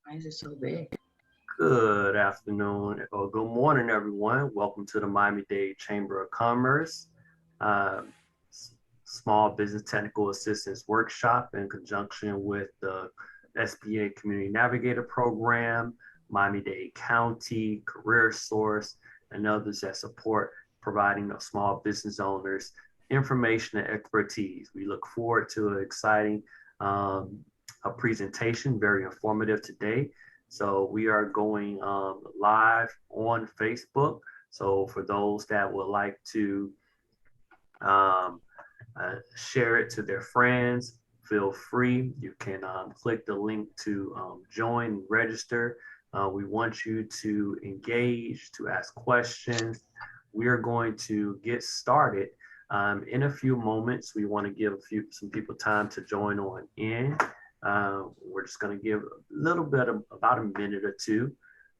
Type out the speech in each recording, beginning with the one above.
Why is it so big? Good afternoon or good morning, everyone. Welcome to the Miami-Dade Chamber of Commerce uh, Small Business Technical Assistance Workshop in conjunction with the SBA Community Navigator Program, Miami-Dade County, Career Source, and others that support providing those small business owners information and expertise. We look forward to an exciting um, a presentation, very informative today. So we are going live on Facebook. So for those that would like to um, share it to their friends, feel free. You can click the link to join and register. We want you to engage, to ask questions. We are going to get started in a few moments. We want to give some people time to join on in. We're just going to give a little bit of about a minute or two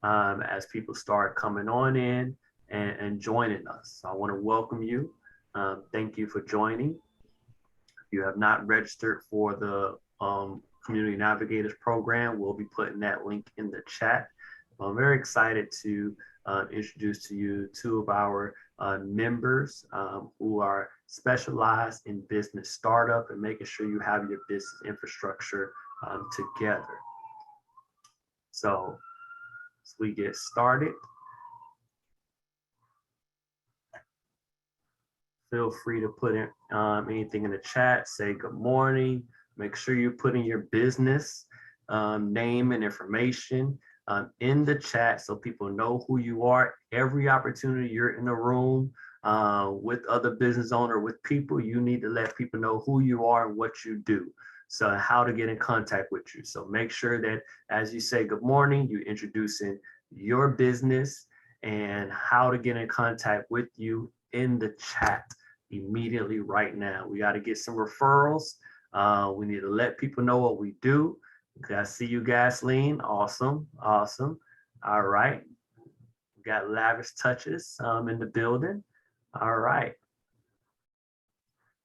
as people start coming on in and joining us. So I want to welcome you. Thank you for joining. If you have not registered for the Community Navigators program, we'll be putting that link in the chat. I'm very excited to introduce to you two of our members who are specialized in business startup and making sure you have your business infrastructure together. So as we get started, feel free to put in anything in the chat, say good morning. Make sure you put in your business name and information in the chat so people know who you are. Every opportunity you're in a room with other business owner, with people, you need to let people know who you are and what you do. So how to get in contact with you. So make sure that as you say good morning, you introducing your business and how to get in contact with you in the chat immediately right now. We got to get some referrals. We need to let people know what we do. Okay, I see you, Gasoline. Awesome, awesome. All right, we got Lavish Touches in the building. All right,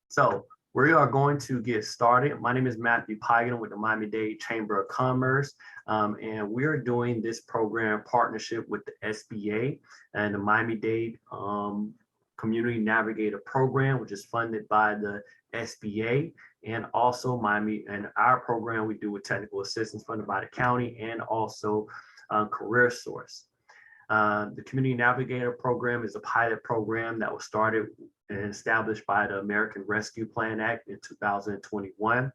so we are going to get started. My name is Matthew Pigan with the Miami-Dade Chamber of Commerce, and we are doing this program partnership with the SBA and the Miami-Dade Community Navigator Program, which is funded by the SBA, and also Miami. And our program we do with technical assistance funded by the county and also Career Source. The Community Navigator Program is a pilot program that was started and established by the American Rescue Plan Act in 2021.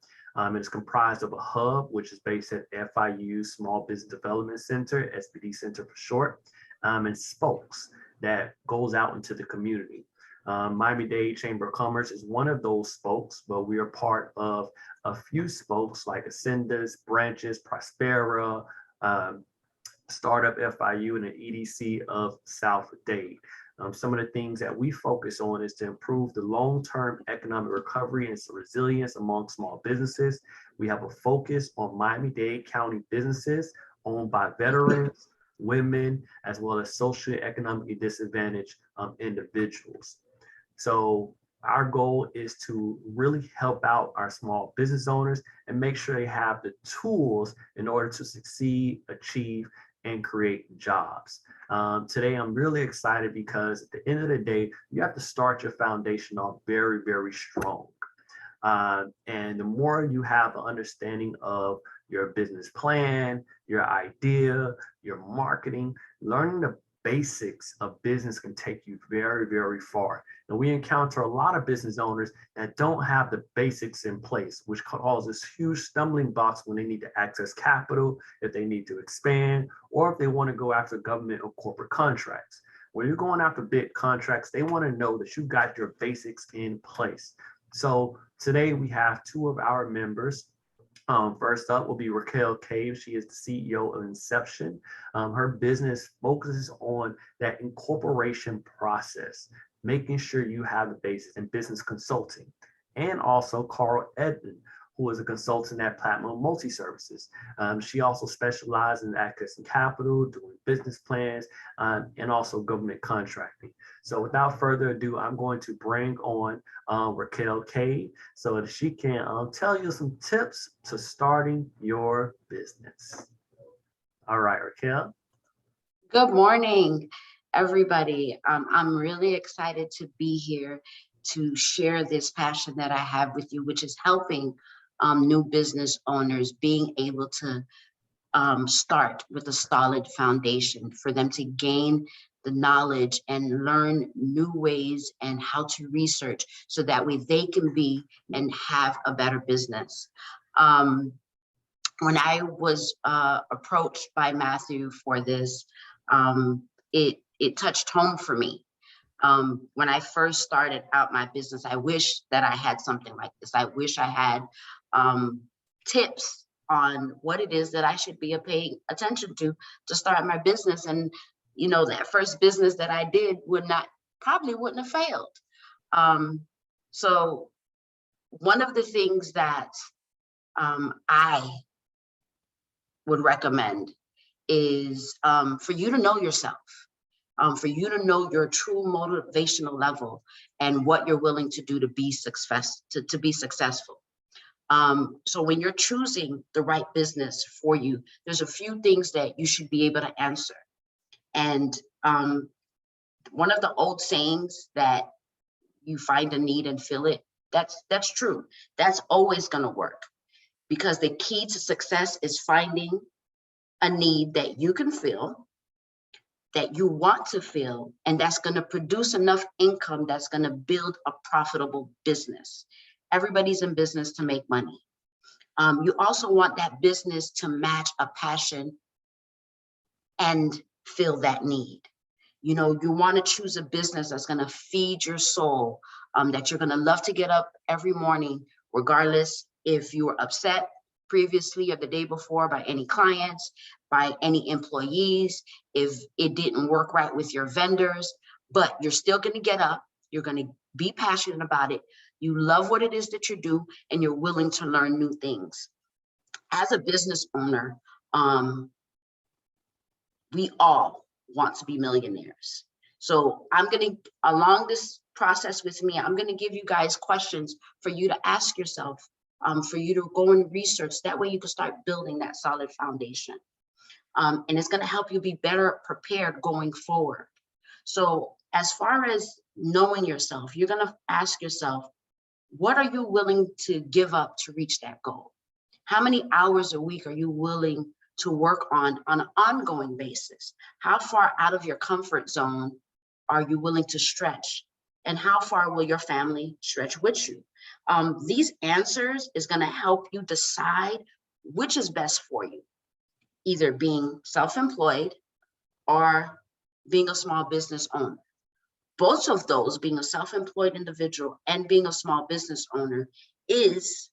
It's comprised of a hub, which is based at FIU Small Business Development Center, SBD Center for short, and spokes that goes out into the community. Miami-Dade Chamber of Commerce is one of those spokes, but we are part of a few spokes like Ascendas, Branches, Prospera, um, Startup FIU, and the EDC of South Dade. Some of the things that we focus on is to improve the long-term economic recovery and resilience among small businesses. We have a focus on Miami-Dade County businesses owned by veterans, women, as well as socially economically disadvantaged individuals. So our goal is to really help out our small business owners and make sure they have the tools in order to succeed, achieve, and create jobs. Today, I'm really excited because at the end of the day, you have to start your foundation off very, very strong. And the more you have an understanding of your business plan, your idea, your marketing, learning the basics of business can take you very, very far. And we encounter a lot of business owners that don't have the basics in place, which causes huge stumbling blocks when they need to access capital, if they need to expand, or if they want to go after government or corporate contracts. When you're going after big contracts, they want to know that you got your basics in place. So today we have two of our members. First up will be Raquel Cave. She is the CEO of Inception. Her business focuses on that incorporation process, making sure you have the basis in business consulting. And also Carl Edmund, who is a consultant at Platinum Multi Services. She also specializes in accessing capital, doing business plans, and also government contracting. So without further ado, I'm going to bring on Raquel Cade so that she can tell you some tips to starting your business. All right, Raquel. Good morning, everybody. I'm really excited to be here to share this passion that I have with you, which is helping new business owners being able to start with a solid foundation for them to gain the knowledge and learn new ways and how to research so that way they can be and have a better business. Um, when I was approached by Matthew for this, it touched home for me. When I first started out my business, I wish that I had something like this. I wish I had tips on what it is that I should be paying attention to start my business. And that first business that I did probably wouldn't have failed. So one of the things that I would recommend is for you to know yourself, for you to know your true motivational level and what you're willing to do to be successful. So when you're choosing the right business for you, there's a few things that you should be able to answer. And one of the old sayings that you find a need and fill it, that's true. That's always going to work, because the key to success is finding a need that you can fill, that you want to fill, and that's going to produce enough income that's going to build a profitable business. Everybody's in business to make money. You also want that business to match a passion and fill that need. You want to choose a business that's going to feed your soul, that you're going to love to get up every morning, regardless if you were upset previously or the day before by any clients, by any employees, if it didn't work right with your vendors, but you're still going to get up, you're going to be passionate about it, you love what it is that you do, and you're willing to learn new things. As a business owner, we all want to be millionaires. So I'm going to, along this process with me, I'm going to give you guys questions for you to ask yourself, for you to go and research. That way you can start building that solid foundation. And it's going to help you be better prepared going forward. So as far as knowing yourself, you're going to ask yourself, what are you willing to give up to reach that goal? How many hours a week are you willing to work on an ongoing basis? How far out of your comfort zone are you willing to stretch? And how far will your family stretch with you? These answers is going to help you decide which is best for you, either being self-employed or being a small business owner. Both of those, being a self-employed individual and being a small business owner, is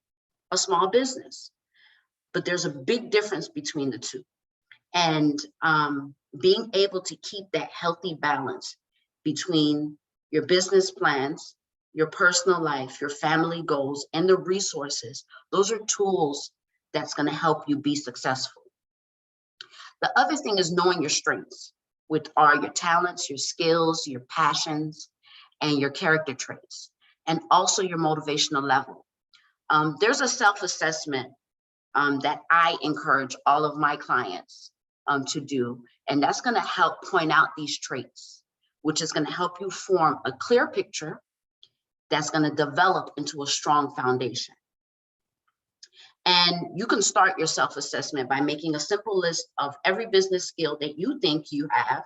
a small business. But there's a big difference between the two. And being able to keep that healthy balance between your business plans, your personal life, your family goals, and the resources, those are tools that's going to help you be successful. The other thing is knowing your strengths, which are your talents, your skills, your passions, and your character traits, and also your motivational level. There's a self-assessment that I encourage all of my clients to do. And that's going to help point out these traits, which is going to help you form a clear picture that's going to develop into a strong foundation. And you can start your self-assessment by making a simple list of every business skill that you think you have.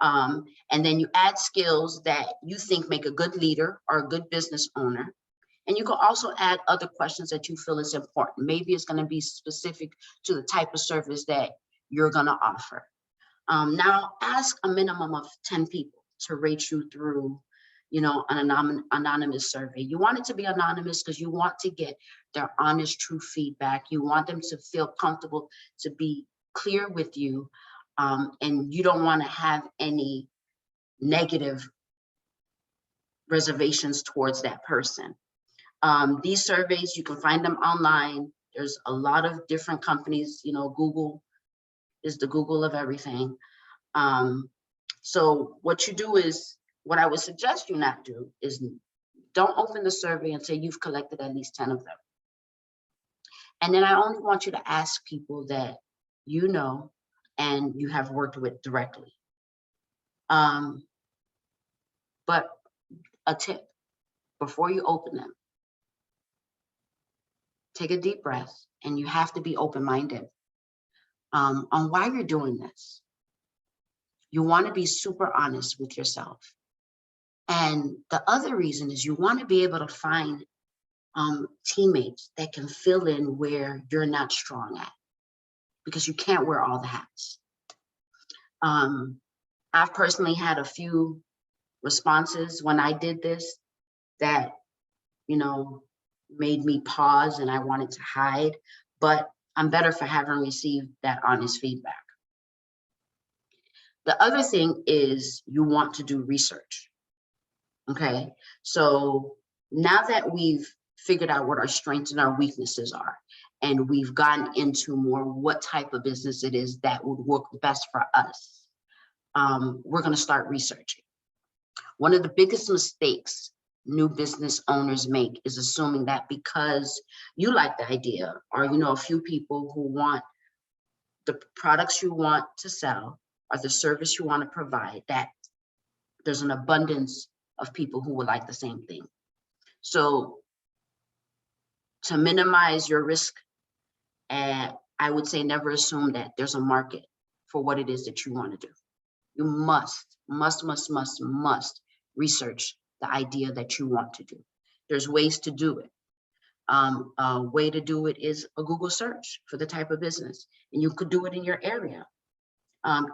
And then you add skills that you think make a good leader or a good business owner. And you can also add other questions that you feel is important. Maybe it's going to be specific to the type of service that you're going to offer. Now, ask a minimum of 10 people to rate you through, an anonymous survey. You want it to be anonymous because you want to get their honest, true feedback. You want them to feel comfortable to be clear with you, and you don't want to have any negative reservations towards that person. These surveys, you can find them online. There's a lot of different companies, Google is the Google of everything. So what you do is, what I would suggest you not do is don't open the survey until you've collected at least 10 of them. And then I only want you to ask people that you know and you have worked with directly. But a tip, before you open them, take a deep breath, and you have to be open-minded on why you're doing this. You want to be super honest with yourself. And the other reason is you want to be able to find teammates that can fill in where you're not strong at, because you can't wear all the hats. I've personally had a few responses when I did this that, you know, made me pause and I wanted to hide, but I'm better for having received that honest feedback. The other thing is you want to do research. Okay, so now that we've figured out what our strengths and our weaknesses are, and we've gotten into more what type of business it is that would work best for us, we're going to start researching. One of the biggest mistakes new business owners make is assuming that because you like the idea, or you know a few people who want the products you want to sell or the service you want to provide, that there's an abundance of people who would like the same thing. So to minimize your risk, I would say never assume that there's a market for what it is that you want to do. You must research the idea that you want to do. There's ways to do it. A way to do it is a Google search for the type of business, and you could do it in your area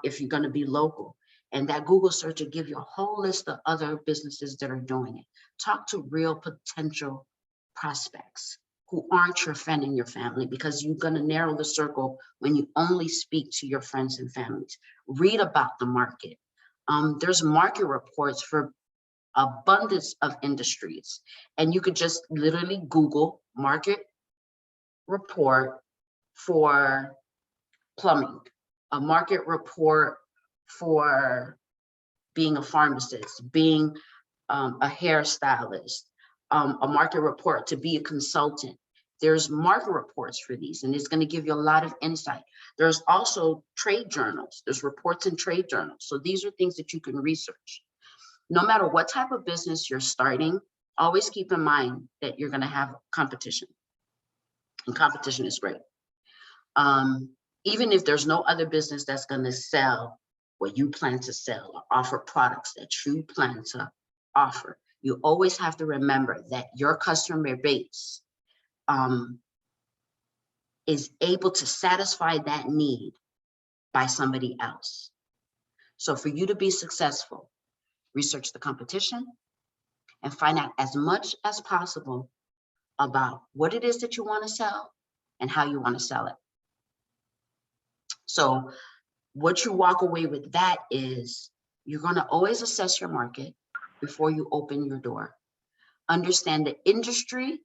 if you're going to be local. And that Google search will give you a whole list of other businesses that are doing it. Talk to real potential prospects who aren't your friend and your family, because you're going to narrow the circle when you only speak to your friends and families. Read about the market. There's market reports for abundance of industries, and you could just literally Google market report for plumbing, a market report for being a pharmacist, being a hairstylist, a market report to be a consultant. There's market reports for these, and it's going to give you a lot of insight. There's also trade journals. There's reports in trade journals. So these are things that you can research. No matter what type of business you're starting, always keep in mind that you're going to have competition, and competition is great. Even if there's no other business that's going to sell what you plan to sell or offer products that you plan to offer, you always have to remember that your customer base is able to satisfy that need by somebody else. So for you to be successful, research the competition and find out as much as possible about what it is that you want to sell and how you want to sell it. So what you walk away with that is you're going to always assess your market before you open your door. Understand the industry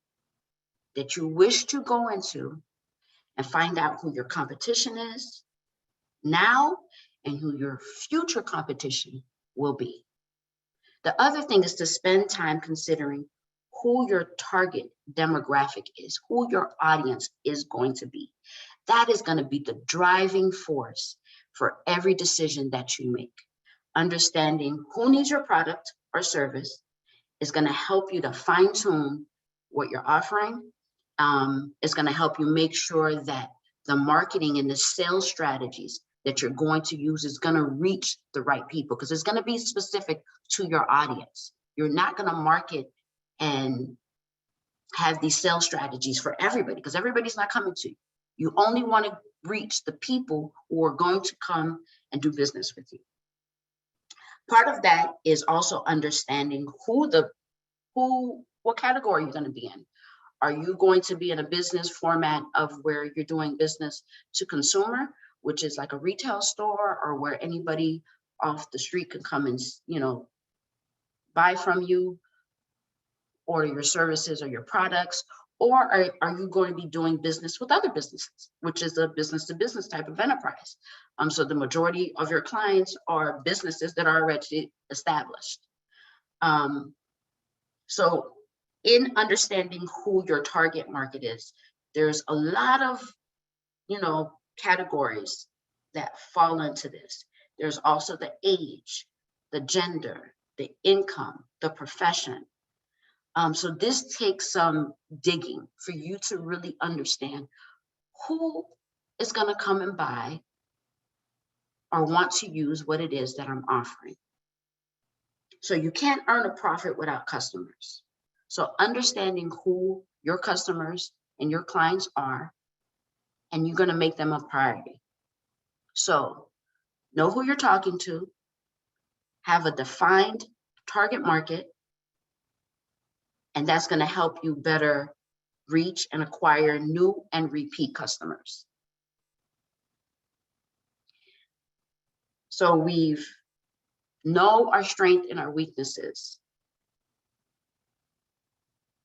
that you wish to go into and find out who your competition is now and who your future competition will be. The other thing is to spend time considering who your target demographic is, who your audience is going to be. That is going to be the driving force for every decision that you make. Understanding who needs your product or service is going to help you to fine-tune what you're offering. It's going to help you make sure that the marketing and the sales strategies that you're going to use is going to reach the right people, because it's going to be specific to your audience. You're not going to market and have these sales strategies for everybody, because everybody's not coming to you. You only want to reach the people who are going to come and do business with you. Part of that is also understanding what category you're going to be in. Are you going to be in a business format of where you're doing business to consumer, which is like a retail store, or where anybody off the street can come and, you know, buy from you, order your services or your products? Or are you going to be doing business with other businesses, which is a business-to-business type of enterprise? So the majority of your clients are businesses that are already established. So in understanding who your target market is, there's a lot of, you know, categories that fall into this. There's also the age, the gender, the income, the profession. So this takes some digging for you to really understand who is going to come and buy or want to use what it is that I'm offering. So you can't earn a profit without customers. So understanding who your customers and your clients are, and you're going to make them a priority. So know who you're talking to, have a defined target market, and that's going to help you better reach and acquire new and repeat customers. So we've know our strength and our weaknesses.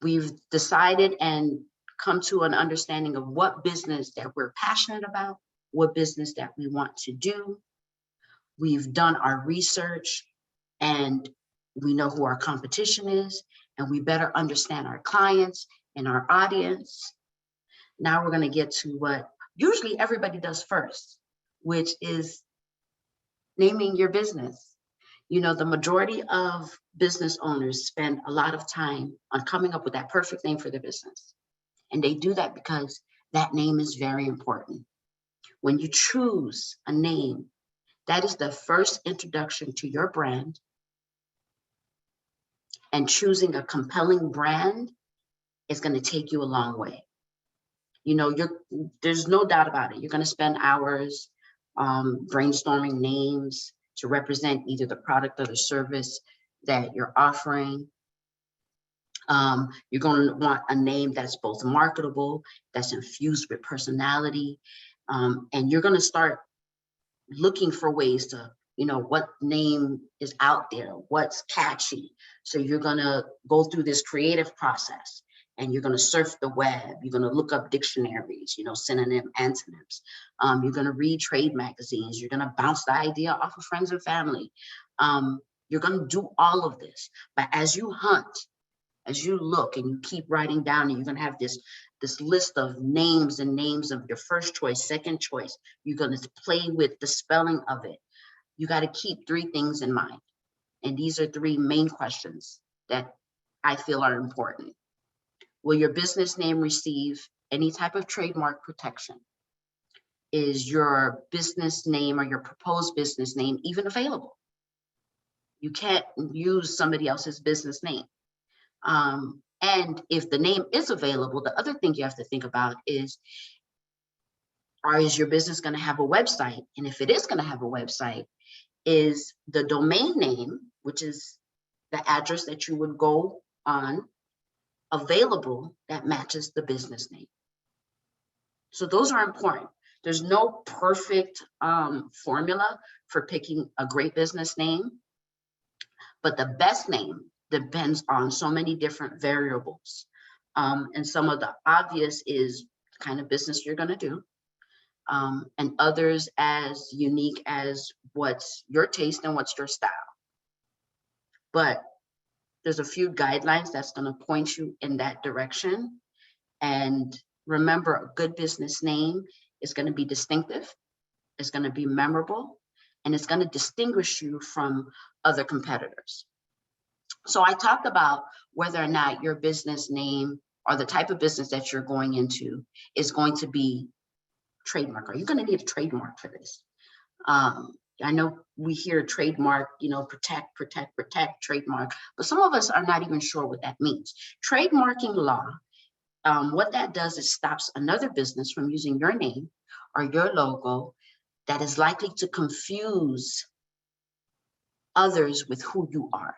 We've decided and come to an understanding of what business that we're passionate about, what business that we want to do. We've done our research and we know who our competition is, and we better understand our clients and our audience. Now we're going to get to what usually everybody does first, which is naming your business. You know, the majority of business owners spend a lot of time on coming up with that perfect name for their business. And they do that because that name is very important. When you choose a name, that is the first introduction to your brand. And choosing a compelling brand is going to take you a long way. You know, there's no doubt about it. You're going to spend hours brainstorming names to represent either the product or the service that you're offering. You're going to want a name that's both marketable, that's infused with personality, and you're going to start looking for ways to, you know, what name is out there, what's catchy. So you're going to go through this creative process and you're going to surf the web. You're going to look up dictionaries, you know, synonym, antonyms. You're going to read trade magazines. You're going to bounce the idea off of friends and family. You're going to do all of this. But as you hunt, as you look and you keep writing down, and you're going to have this list of names and names of your first choice, second choice. You're going to play with the spelling of it. You got to keep three things in mind. And these are three main questions that I feel are important. Will your business name receive any type of trademark protection? Is your business name or your proposed business name even available? You can't use somebody else's business name. And if the name is available, the other thing you have to think about is your business going to have a website? And if it is going to have a website, is the domain name, which is the address that you would go on, available that matches the business name? So those are important. There's no perfect formula for picking a great business name, but the best name depends on so many different variables. And some of the obvious is the kind of business you're going to do, and others as unique as what's your taste and what's your style. But there's a few guidelines that's going to point you in that direction. And remember, a good business name is going to be distinctive, it's going to be memorable, and it's going to distinguish you from other competitors. So I talked about whether or not your business name or the type of business that you're going into is going to be trademark. Are you going to need a trademark for this? I know we hear trademark, you know, protect, trademark, but some of us are not even sure what that means. Trademarking law, what that does is stops another business from using your name or your logo that is likely to confuse others with who you are.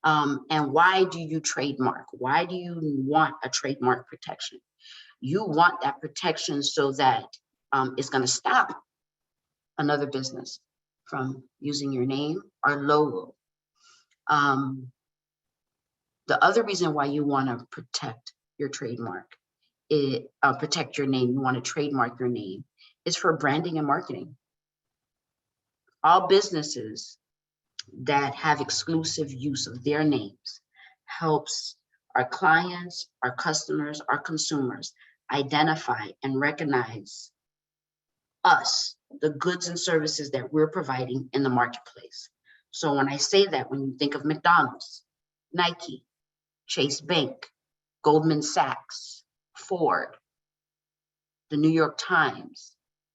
And why do you trademark? Why do you want a trademark protection? You want that protection so that it's going to stop another business from using your name or logo. The other reason why you want to protect your trademark, protect your name, you want to trademark your name, is for branding and marketing. All businesses that have exclusive use of their names helps our clients, our customers, our consumers identify and recognize us, the goods and services that we're providing in the marketplace. So when I say that, when you think of McDonald's, Nike, Chase Bank, Goldman Sachs, Ford, the New York Times,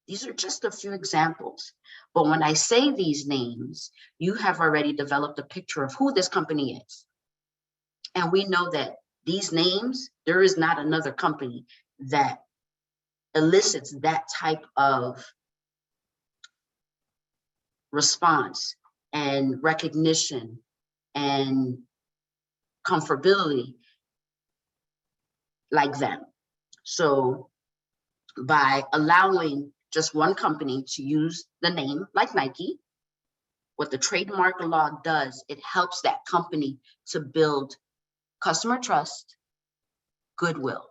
these are just a few examples. But when I say these names, you have already developed a picture of who this company is. And we know that these names, there is not another company that elicits that type of response and recognition and comfortability like them. So by allowing just one company to use the name like Nike, what the trademark law does, it helps that company to build customer trust, goodwill.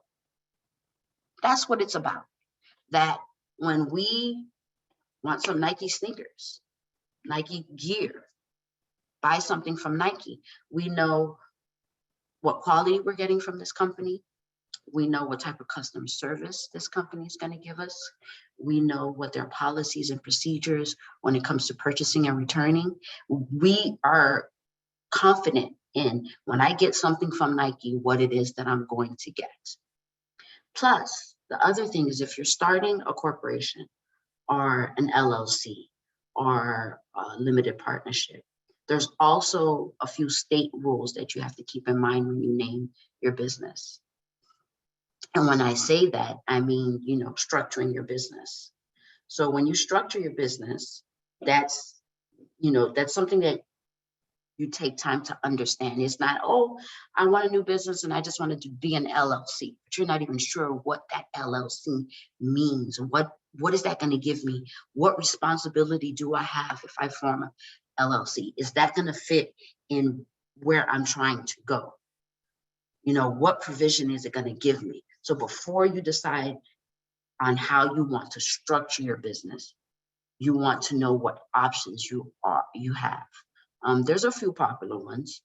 That's what it's about. That when we want some Nike sneakers, Nike gear, buy something from Nike, we know what quality we're getting from this company. We know what type of customer service this company is going to give us. We know what their policies and procedures when it comes to purchasing and returning. We are confident in when I get something from Nike, what it is that I'm going to get. Plus, the other thing is if you're starting a corporation or an LLC or a limited partnership, there's also a few state rules that you have to keep in mind when you name your business. And when I say that, I mean, structuring your business. So when you structure your business, that's something that you take time to understand. It's not, oh, I want a new business and I just wanted to be an LLC, but you're not even sure what that LLC means. What is that going to give me? What responsibility do I have if I form an LLC? Is that going to fit in where I'm trying to go? What provision is it going to give me? So before you decide on how you want to structure your business, you want to know what options you have. There's a few popular ones,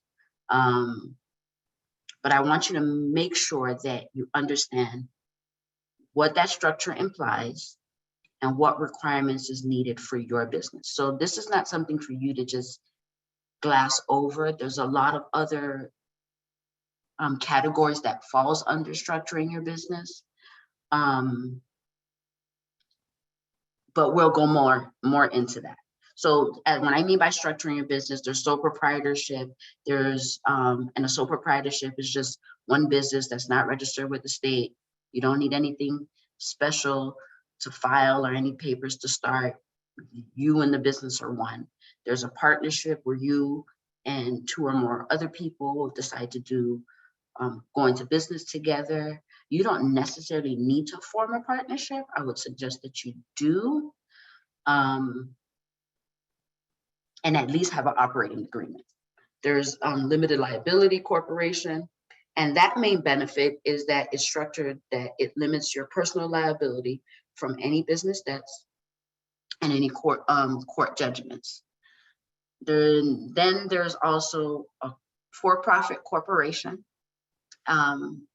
but I want you to make sure that you understand what that structure implies and what requirements is needed for your business. So this is not something for you to just glass over. There's a lot of other categories that falls under structuring your business. But we'll go more into that. So when I mean by structuring your business, there's sole proprietorship, and a sole proprietorship is just one business that's not registered with the state. You don't need anything special to file or any papers to start. You and the business are one. There's a partnership where you and two or more other people will decide to go into business together. You don't necessarily need to form a partnership. I would suggest that you do, and at least have an operating agreement. There's limited liability corporation, and that main benefit is that it's structured that it limits your personal liability from any business debts and any court judgments. Then there's also a for-profit corporation. And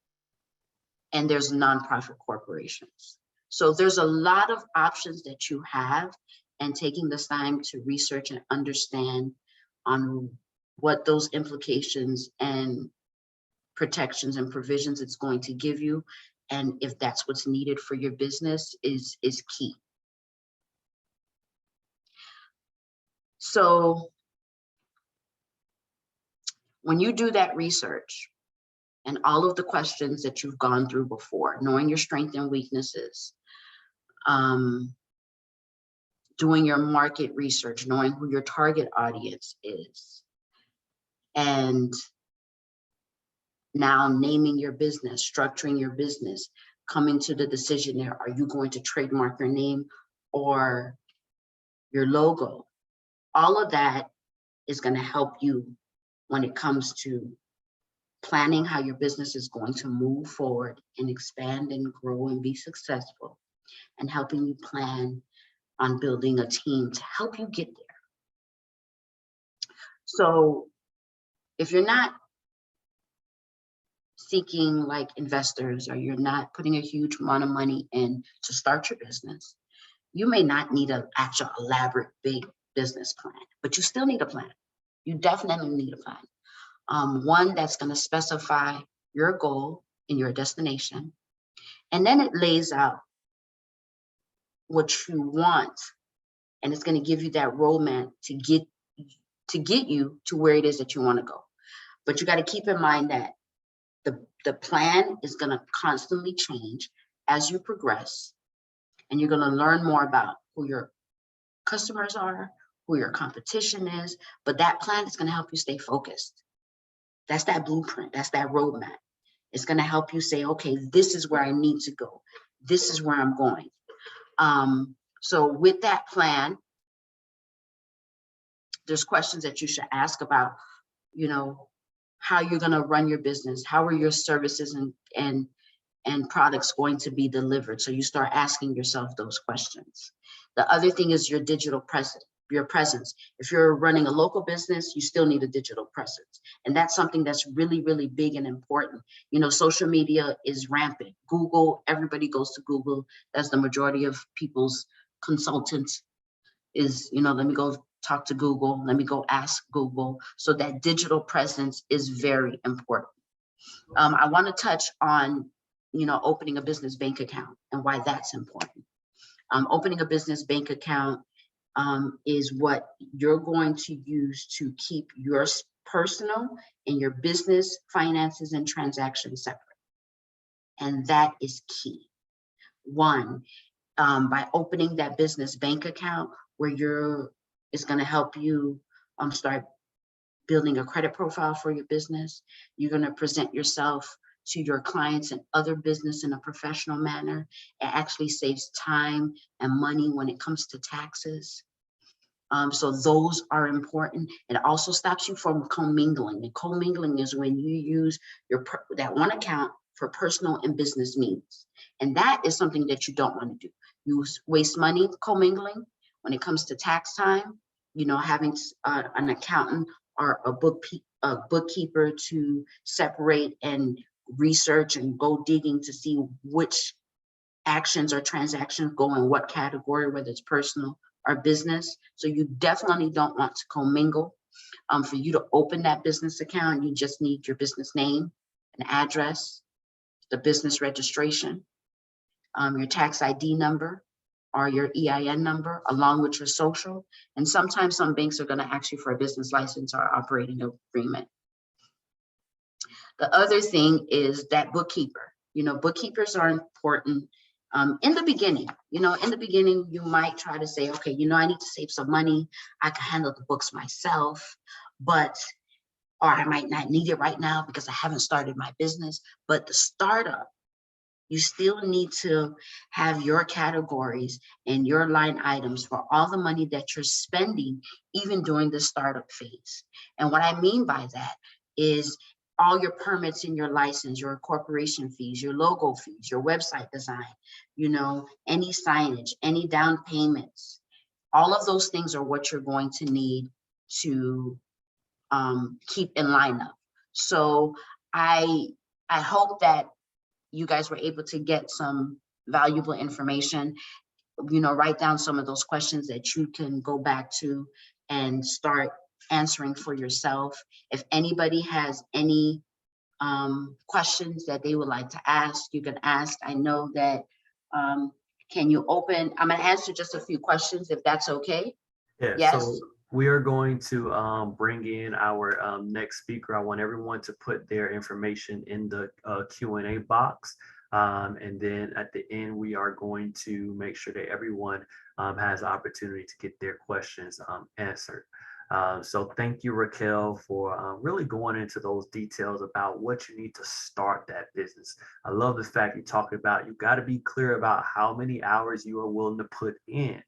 there's nonprofit corporations. So there's a lot of options that you have, and taking this time to research and understand on what those implications and protections and provisions it's going to give you, and if that's what's needed for your business is key. So when you do that research, and all of the questions that you've gone through before, knowing your strengths and weaknesses, doing your market research, knowing who your target audience is, and now naming your business, structuring your business, coming to the decision there, are you going to trademark your name or your logo? All of that is going to help you when it comes to planning how your business is going to move forward and expand and grow and be successful, and helping you plan on building a team to help you get there. So if you're not seeking like investors, or you're not putting a huge amount of money in to start your business, You may not need an actual elaborate big business plan, but you still need a plan. You definitely need a plan. One that's going to specify your goal and your destination. And then it lays out what you want, and it's going to give you that roadmap to get you to where it is that you want to go. But you got to keep in mind that the plan is going to constantly change as you progress, and you're going to learn more about who your customers are, who your competition is, but that plan is going to help you stay focused. That's that blueprint, that's that roadmap. It's going to help you say, okay, this is where I need to go. This is where I'm going. So with that plan, there's questions that you should ask about, how you're going to run your business. How are your services and products going to be delivered? So you start asking yourself those questions. The other thing is your digital presence. If you're running a local business, you still need a digital presence. And that's something that's really, really big and important. Social media is rampant. Google, everybody goes to Google. That's the majority of people's consultants is, let me go talk to Google. Let me go ask Google. So that digital presence is very important. I want to touch on, opening a business bank account and why that's important. Opening a business bank account is what you're going to use to keep your personal and your business finances and transactions separate. And that is key. One, by opening that business bank account where it's going to help you start building a credit profile for your business. You're going to present yourself to your clients and other business in a professional manner. It actually saves time and money when it comes to taxes. So those are important. It also stops you from commingling. And commingling is when you use that one account for personal and business needs. And that is something that you don't want to do. You waste money commingling. When it comes to tax time, having an accountant or a bookkeeper to separate and research and go digging to see which actions or transactions go in what category, whether it's personal or business. So you definitely don't want to commingle. For you to open that business account, you just need your business name, an address, the business registration, your tax ID number, or your EIN number, along with your social. And sometimes some banks are going to ask you for a business license or operating agreement. The other thing is that bookkeeper. Bookkeepers are important in the beginning. In the beginning, you might try to say, okay, I need to save some money. I can handle the books myself, or I might not need it right now because I haven't started my business. But the startup, you still need to have your categories and your line items for all the money that you're spending, even during the startup phase. And what I mean by that is all your permits and your license, your corporation fees, your logo fees, your website design, any signage, any down payments, all of those things are what you're going to need to keep in lineup. So I hope that you guys were able to get some valuable information, write down some of those questions that you can go back to and start answering for yourself. If anybody has any questions that they would like to ask, you can ask. I know that, can you open, I'm gonna answer just a few questions if that's okay. Yeah, Yes. so we are going to bring in our next speaker. I want everyone to put their information in the Q&A box. And then at the end, we are going to make sure that everyone has the opportunity to get their questions answered. So thank you, Raquel, for really going into those details about what you need to start that business. I love the fact you talked about, you got to be clear about how many hours you are willing to put in.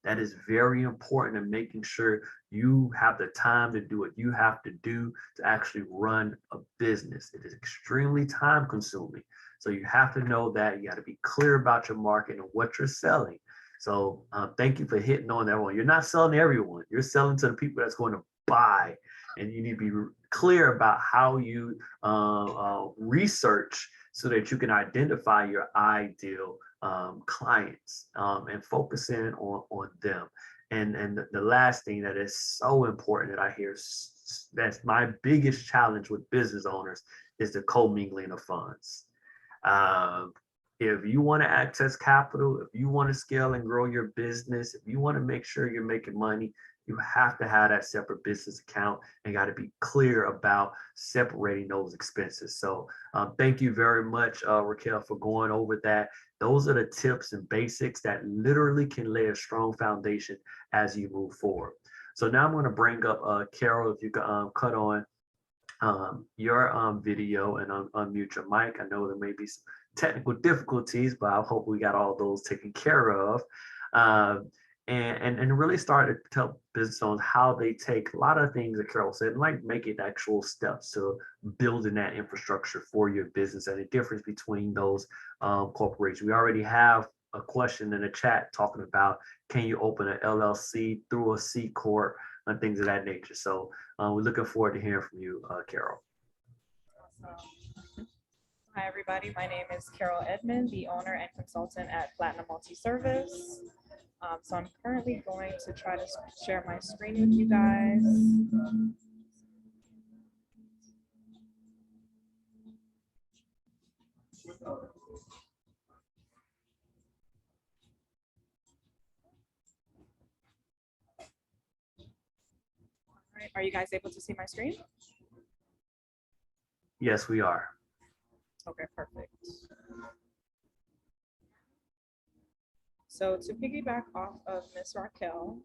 That is very important in making sure you have the time to do what you have to do to actually run a business. It is extremely time consuming. So you have to know that. You got to be clear about your market and what you're selling. So thank you for hitting on that one. You're not selling to everyone. You're selling to the people that's going to buy. And you need to be clear about how you research so that you can identify your ideal clients, and focusing on them. And the last thing that is so important that I hear, that's my biggest challenge with business owners, is the commingling of funds. Um, if you want to access capital, if you want to scale and grow your business, if you want to make sure you're making money, you have to have that separate business account and got to be clear about separating those expenses. So thank you very much, Raquel, for going over that. Those are the tips and basics that literally can lay a strong foundation as you move forward. So now I'm going to bring up Carol, if you could cut on your video and unmute your mic. I know there may be some technical difficulties, but I hope we got all those taken care of. And really start to tell business owners how they take a lot of things that Carol said, like making actual steps to building that infrastructure for your business, and the difference between those corporations. We already have a question in the chat talking about, can you open an LLC through a C Corp and things of that nature. So we're looking forward to hearing from you, Carol. Awesome. Hi, everybody. My name is Carol Edmund, the owner and consultant at Platinum Multi-Service. So I'm currently going to try to share my screen with you guys. All right, are you guys able to see my screen? Yes, we are. Okay, perfect. So to piggyback off of Ms. Raquel,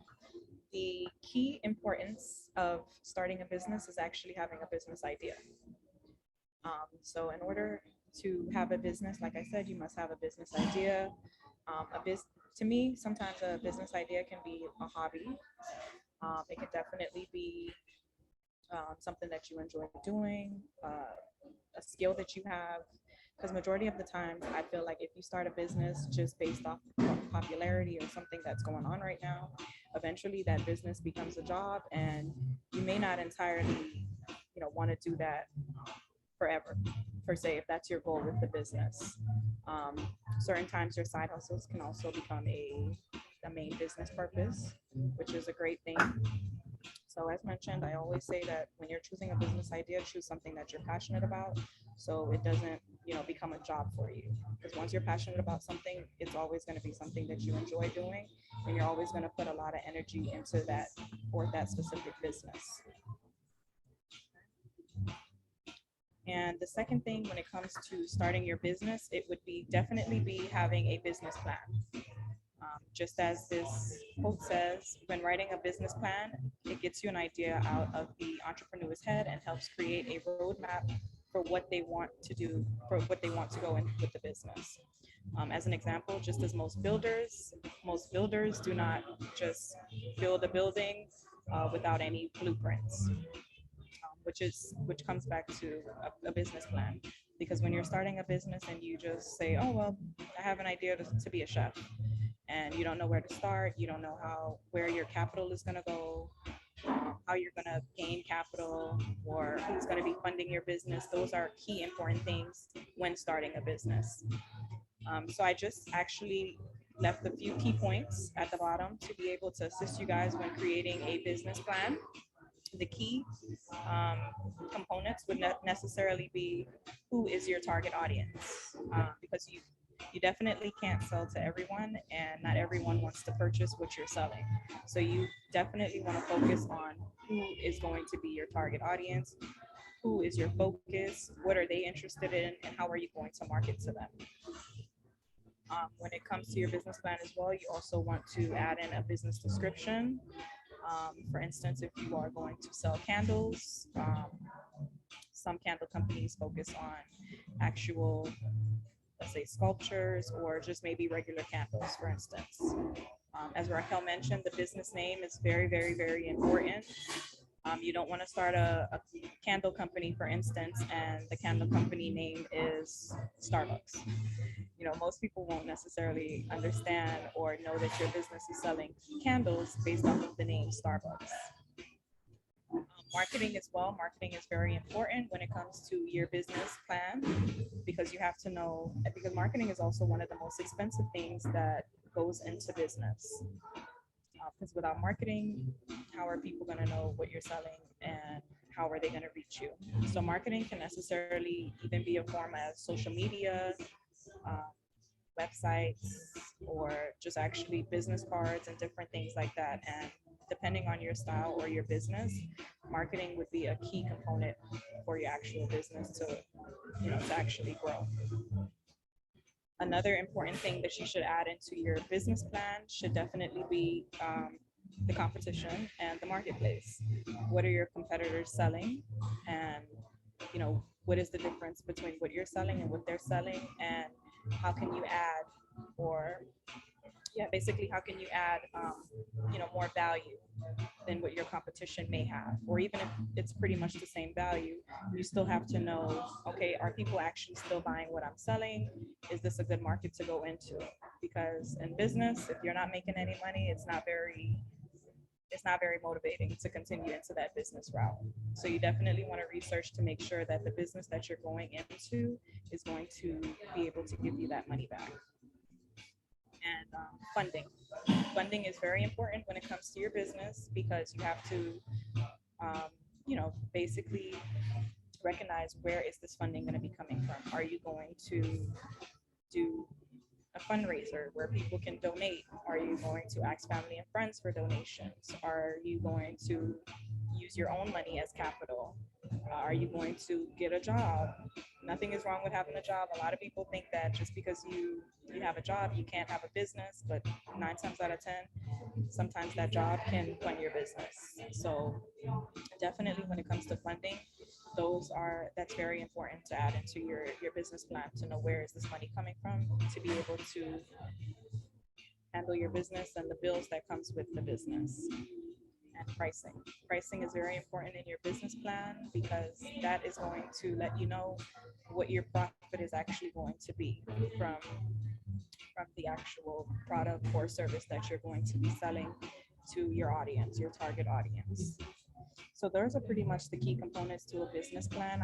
the key importance of starting a business is actually having a business idea. So in order to have a business, like I said, you must have a business idea. To me, sometimes a business idea can be a hobby. It can definitely be something that you enjoy doing, a skill that you have. Because majority of the time, I feel like if you start a business just based off popularity or something that's going on right now, eventually that business becomes a job, and you may not entirely, want to do that forever, per se, if that's your goal with the business. Certain times your side hustles can also become a main business purpose, which is a great thing. So as mentioned, I always say that when you're choosing a business idea, choose something that you're passionate about, so it doesn't, become a job for you. Because once you're passionate about something, it's always going to be something that you enjoy doing, and you're always going to put a lot of energy into that or that specific business. And the second thing, when it comes to starting your business, it would definitely be having a business plan. Just as this quote says, when writing a business plan, it gets you an idea out of the entrepreneur's head and helps create a roadmap for what they want to do, for what they want to go in with the business. As an example, just as most builders do not just build a building without any blueprints, which comes back to a business plan. Because when you're starting a business and you just say, oh, well, I have an idea to be a chef, and you don't know where to start, you don't know where your capital is going to go, how you're going to gain capital, or who's going to be funding your business. Those are key important things when starting a business. So I just actually left a few key points at the bottom to be able to assist you guys when creating a business plan. The key components would not necessarily be who is your target audience, because you definitely can't sell to everyone, and not everyone wants to purchase what you're selling. So you definitely want to focus on who is going to be your target audience, who is your focus, what are they interested in, and how are you going to market to them. When it comes to your business plan as well, you also want to add in a business description. For instance, if you are going to sell candles, some candle companies focus on actual, let's say, sculptures, or just maybe regular candles, for instance. As Raquel mentioned, the business name is very, very, very important. You don't want to start a candle company, for instance, and the candle company name is Starbucks. Most people won't necessarily understand or know that your business is selling candles based off of the name Starbucks. Marketing as well. Marketing is very important when it comes to your business plan, because you have to know, because marketing is also one of the most expensive things that goes into business. Because without marketing, how are people going to know what you're selling, and how are they going to reach you? So marketing can necessarily even be a form of social media, uh, websites, or just actually business cards and different things like that. And depending on your style or your business, marketing would be a key component for your actual business to, to actually grow. Another important thing that you should add into your business plan should definitely be the competition and the marketplace. What are your competitors selling? And, what is the difference between what you're selling and what they're selling? And how can you add, or yeah, basically, how can you add, more value than what your competition may have? Or even if it's pretty much the same value, you still have to know, okay, are people actually still buying what I'm selling? Is this a good market to go into? Because in business, if you're not making any money, it's not very motivating to continue into that business route. So you definitely want to research to make sure that the business that you're going into is going to be able to give you that money back. And funding. Funding is very important when it comes to your business, because you have to, basically recognize, where is this funding going to be coming from? Are you going to do a fundraiser where people can donate? Are you going to ask family and friends for donations? Are you going to use your own money as capital? Are you going to get a job? Nothing is wrong with having a job. A lot of people think that just because you have a job, you can't have a business, but 9 times out of 10, sometimes that job can fund your business. So definitely when it comes to funding, that's very important to add into your business plan, to know where is this money coming from, to be able to handle your business and the bills that comes with the business. And pricing is very important in your business plan, because that is going to let you know what your profit is actually going to be from the actual product or service that you're going to be selling to your audience, your target audience. So those are pretty much the key components to a business plan.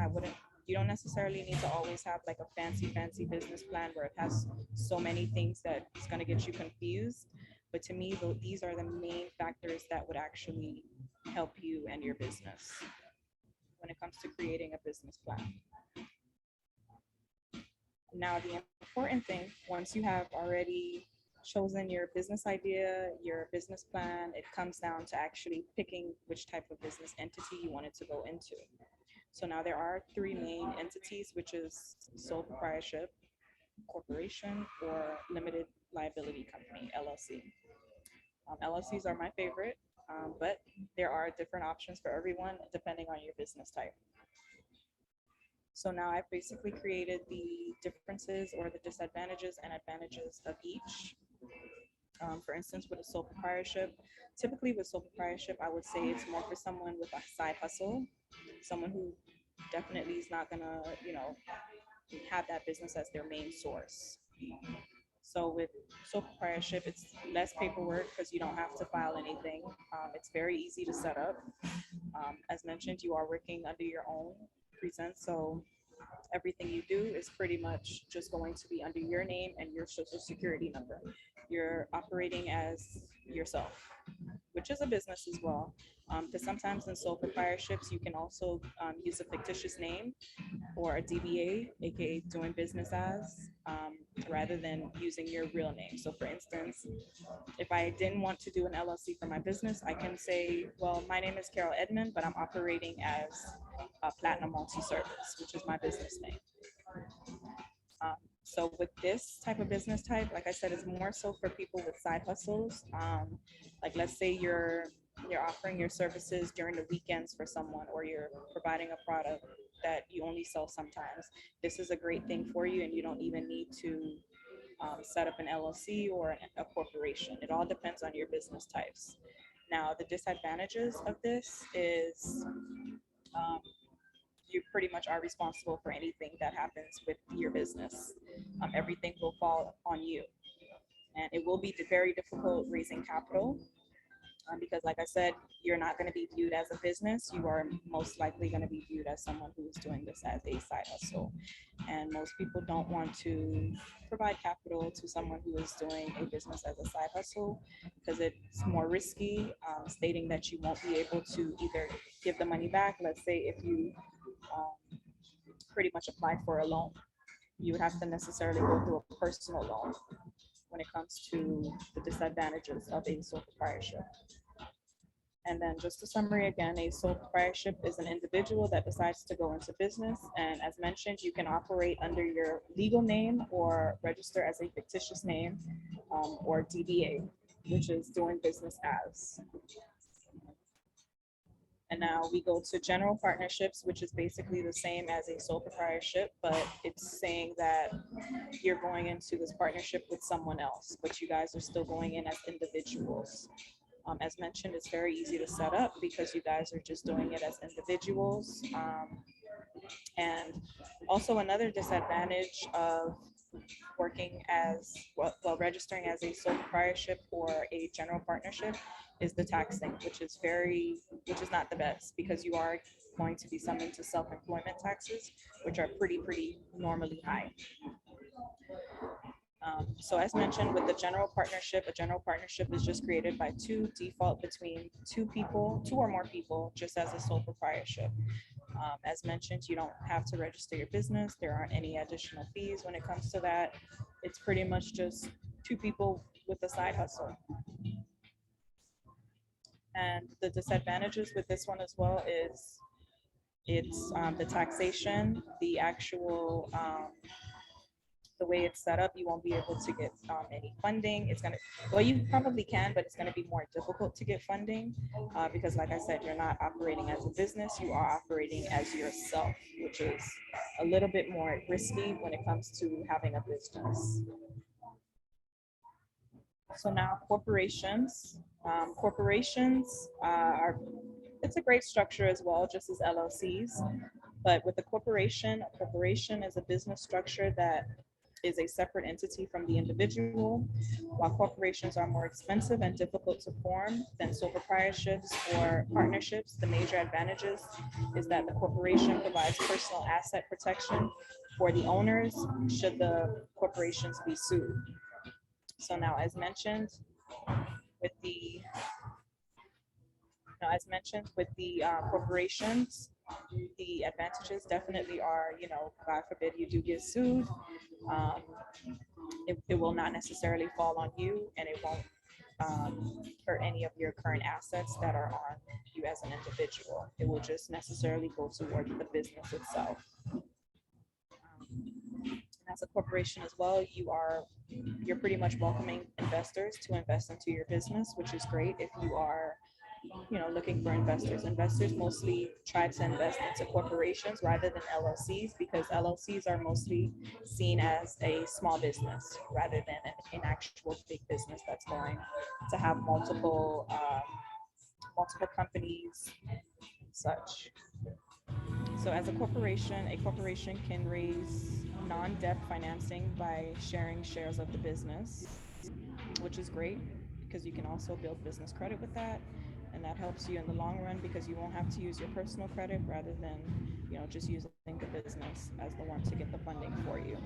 You don't necessarily need to always have like a fancy business plan where it has so many things that it's going to get you confused. But to me, these are the main factors that would actually help you and your business when it comes to creating a business plan. Now, the important thing, once you have already chosen your business idea, your business plan, it comes down to actually picking which type of business entity you want it to go into. So now there are three main entities, which is sole proprietorship, corporation, or limited liability company, LLC. LLCs are my favorite, but there are different options for everyone depending on your business type. So now I've basically created the differences or the disadvantages and advantages of each. For instance, with a sole proprietorship, typically with sole proprietorship, I would say it's more for someone with a side hustle, someone who definitely is not gonna, have that business as their main source. So with sole proprietorship, it's less paperwork because you don't have to file anything. It's very easy to set up. As mentioned, you are working under your own presence, so everything you do is pretty much just going to be under your name and your social security number. You're operating as yourself, which is a business as well. Because sometimes in sole proprietorships, you can also use a fictitious name or a DBA, aka doing business as, rather than using your real name. So for instance, if I didn't want to do an LLC for my business, I can say, well, my name is Carol Edmund, but I'm operating as a Platinum Multi-Service, which is my business name. So with this type of business type, like I said, it's more so for people with side hustles. Like let's say you're offering your services during the weekends for someone, or you're providing a product that you only sell sometimes. This is a great thing for you, and you don't even need to set up an LLC or a corporation. It all depends on your business types. Now, the disadvantages of this is you pretty much are responsible for anything that happens with your business. Everything will fall on you. And it will be very difficult raising capital. Because like I said, you're not going to be viewed as a business. You are most likely going to be viewed as someone who is doing this as a side hustle. And most people don't want to provide capital to someone who is doing a business as a side hustle because it's more risky, stating that you won't be able to either give the money back. Let's say if you pretty much applied for a loan, you would have to necessarily go through a personal loan when it comes to the disadvantages of a sole proprietorship. And then just a summary again, a sole proprietorship is an individual that decides to go into business. And as mentioned, you can operate under your legal name or register as a fictitious name, or DBA, which is doing business as. And now we go to general partnerships, which is basically the same as a sole proprietorship, but it's saying that you're going into this partnership with someone else, but you guys are still going in as individuals. As mentioned, it's very easy to set up because you guys are just doing it as individuals. And also another disadvantage of working as well, registering as a sole proprietorship or a general partnership is the taxing, which is not the best because you are going to be summoned to self-employment taxes, which are pretty normally high. So as mentioned, with the general partnership, a general partnership is just created by default between two or more people, just as a sole proprietorship. As mentioned, you don't have to register your business. There aren't any additional fees when it comes to that. It's pretty much just two people with a side hustle. And the disadvantages with this one as well is it's the taxation, the actual the way it's set up, you won't be able to get any funding. Well, you probably can, but it's going to be more difficult to get funding because like I said, you're not operating as a business, you are operating as yourself, which is a little bit more risky when it comes to having a business. So now corporations. Corporations it's a great structure as well, just as LLCs. But with a corporation is a business structure that is a separate entity from the individual. While corporations are more expensive and difficult to form than sole proprietorships or partnerships, the major advantages is that the corporation provides personal asset protection for the owners should the corporations be sued. So now, as mentioned, with the corporations, the advantages definitely are, God forbid you do get sued, it will not necessarily fall on you, and it won't hurt any of your current assets that are on you as an individual. It will just necessarily go toward the business itself. As a corporation as well, you're pretty much welcoming investors to invest into your business, which is great if you are looking for investors. Investors mostly try to invest into corporations rather than LLCs because LLCs are mostly seen as a small business rather than an actual big business that's going to have multiple companies, such. So as a corporation can raise non-debt financing by sharing shares of the business, which is great because you can also build business credit with that. And that helps you in the long run because you won't have to use your personal credit rather than, just using the business as the one to get the funding for you.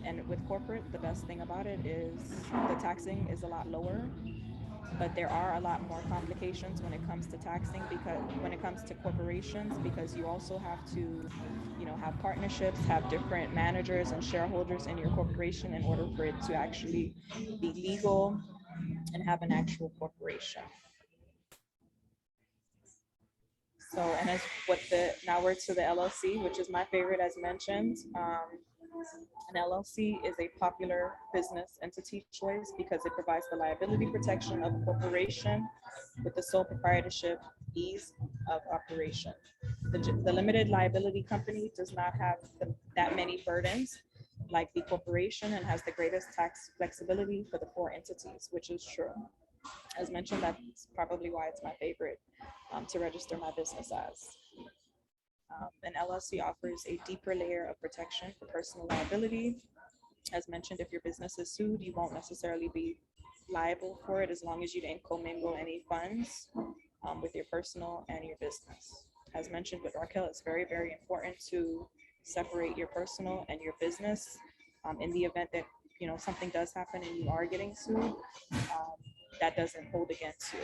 And with corporate, the best thing about it is the taxing is a lot lower, but there are a lot more complications when it comes to taxing when it comes to corporations, because you also have to, have partnerships, have different managers and shareholders in your corporation in order for it to actually be legal and have an actual corporation. So, and now we're to the LLC, which is my favorite, as mentioned. An LLC is a popular business entity choice because it provides the liability protection of a corporation with the sole proprietorship, ease of operation. The limited liability company does not have that many burdens like the corporation and has the greatest tax flexibility for the four entities, which is true. As mentioned, that's probably why it's my favorite to register my business as. An LLC offers a deeper layer of protection for personal liability. As mentioned, if your business is sued, you won't necessarily be liable for it as long as you didn't commingle any funds with your personal and your business. As mentioned with Raquel, it's very, very important to separate your personal and your business in the event that something does happen and you are getting sued. That doesn't hold against you.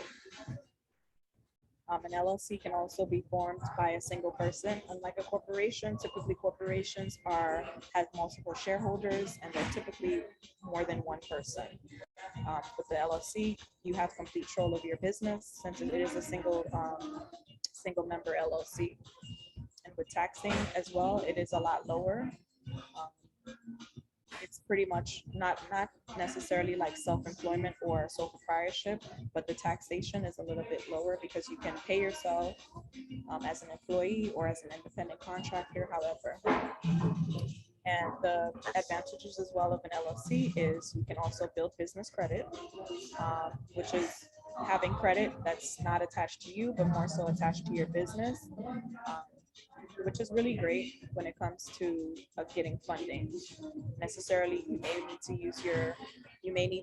An LLC can also be formed by a single person. Unlike a corporation, typically corporations have multiple shareholders and they're typically more than one person. With the LLC, you have complete control of your business since it is a single member LLC. And with taxing as well, it is a lot lower. It's pretty much not necessarily like self-employment or sole proprietorship, but the taxation is a little bit lower because you can pay yourself as an employee or as an independent contractor, however. And the advantages as well of an LLC is you can also build business credit, which is having credit that's not attached to you, but more so attached to your business. Which is really great when it comes to getting funding. Necessarily, you may need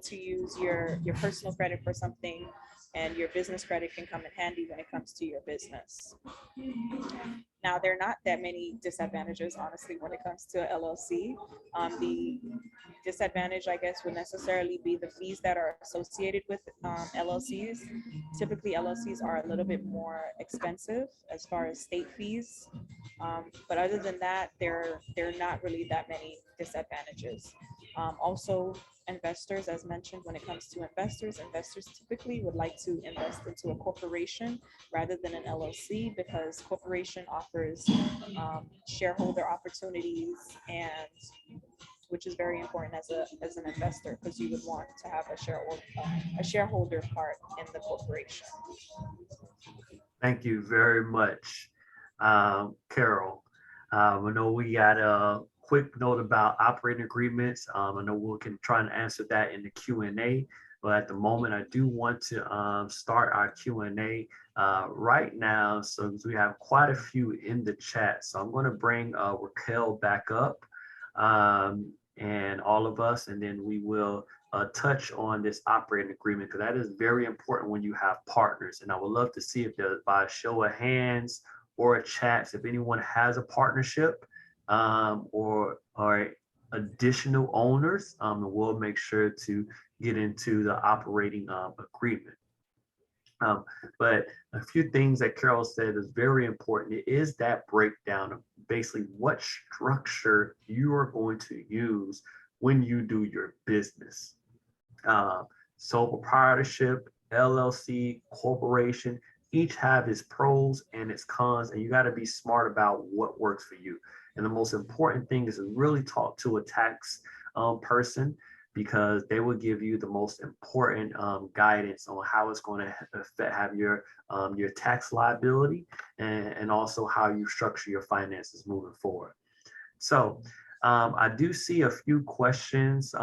to use your personal credit for something, and your business credit can come in handy when it comes to your business. Now, there are not that many disadvantages, honestly, when it comes to LLC. The disadvantage, I guess, would necessarily be the fees that are associated with LLCs. Typically, LLCs are a little bit more expensive as far as state fees. But other than that, there are not really that many disadvantages. Also, investors, as mentioned, when it comes to investors typically would like to invest into a corporation rather than an LLC because corporation offers shareholder opportunities, and which is very important as an investor because you would want to have a shareholder part in the corporation. Thank you very much, Carol. I know we got a quick note about operating agreements. I know we can try and answer that in the Q&A, but at the moment, I do want to start our Q&A right now. So we have quite a few in the chat. So I'm going to bring Raquel back up and all of us, and then we will touch on this operating agreement because that is very important when you have partners. And I would love to see if there's by a show of hands or a chat, if anyone has a partnership or additional owners, and we'll make sure to get into the operating agreement. But a few things that Carol said is very important. It is that breakdown of basically what structure you are going to use when you do your business. Sole proprietorship, LLC, corporation, each have its pros and its cons, and you got to be smart about what works for you. And the most important thing is to really talk to a tax person because they will give you the most important guidance on how it's going to have your tax liability and also how you structure your finances moving forward. So I do see a few questions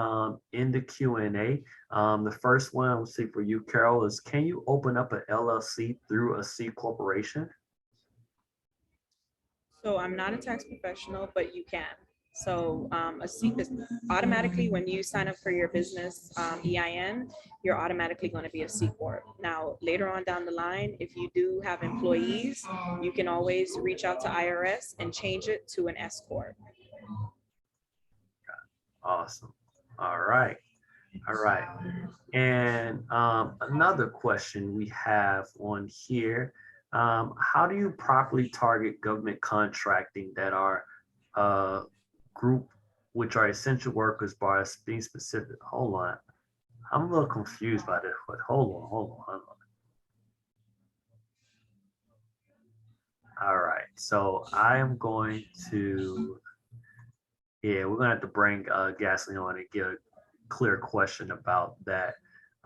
in the Q&A. The first one I will see for you, Carol, is can you open up an LLC through a C corporation? So I'm not a tax professional, but you can. So a C is automatically when you sign up for your business EIN, you're automatically going to be a C Corp. Now, later on down the line, if you do have employees, you can always reach out to IRS and change it to an S Corp. Awesome. All right. All right. And another question we have on here, how do you properly target government contracting that are group, which are essential workers by being specific? Hold on. I'm a little confused by this, but hold on. All right. So I am going to, we're going to have to bring Gasoline on and get a clear question about that.